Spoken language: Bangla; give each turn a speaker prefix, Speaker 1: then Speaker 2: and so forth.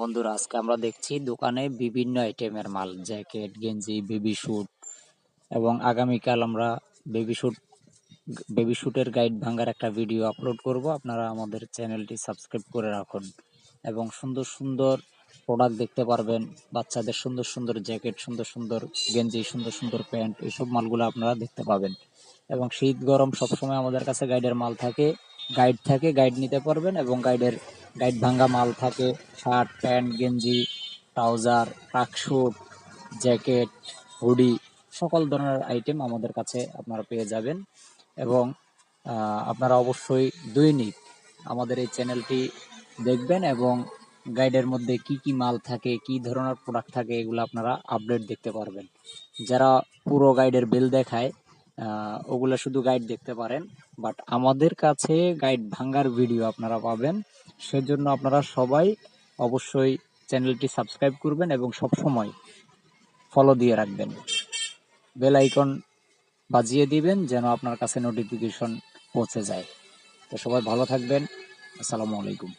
Speaker 1: বন্ধুরা, আজকে আমরা দেখছি দোকানে বিভিন্ন আইটেমের মাল, জ্যাকেট, গেঞ্জি, বেবি স্যুট। এবং আগামীকাল আমরা বেবি স্যুট বেবি স্যুটের গাইড ভাঙার একটা ভিডিও আপলোড করব। আপনারা আমাদের চ্যানেলটি সাবস্ক্রাইব করে রাখুন এবং সুন্দর সুন্দর প্রোডাক্ট দেখতে পারবেন। বাচ্চাদের সুন্দর সুন্দর জ্যাকেট, সুন্দর সুন্দর গেঞ্জি, সুন্দর সুন্দর প্যান্ট, এইসব মালগুলো আপনারা দেখতে পাবেন। এবং শীত গরম সবসময় আমাদের কাছে গাইডের মাল থাকে, গাইড নিতে পারবেন। এবং গাইড ভাঙ্গা মাল থাকে, শার্ট, প্যান্ট, গেঞ্জি, ট্রাউজার, ট্রাকস্যুট, জ্যাকেট, হুডি, সকল ধরনের আইটেম আমাদের কাছে আপনারা পেয়ে যাবেন। এবং আপনারা অবশ্যই দৈনিক আমাদের এই চ্যানেলটি দেখবেন এবং গাইডের মধ্যে কি কি মাল থাকে, কি ধরনের প্রোডাক্ট থাকে, এগুলো আপনারা আপডেট দেখতে পারবেন। যারা পুরো গাইডের বিল দেখায়, ওগুলো শুধু গাইড দেখতে পারেন, বাট আমাদের কাছে গাইড ভাঙ্গার ভিডিও আপনারা পাবেন। সেজন্য আপনারা সবাই অবশ্যই চ্যানেলটি সাবস্ক্রাইব করবেন এবং সব সময় ফলো দিয়ে রাখবেন, বেল আইকন বাজিয়ে দিবেন যেন আপনার কাছে নোটিফিকেশন পৌঁছে যায়। তো সবাই ভালো থাকবেন। আসসালামু আলাইকুম।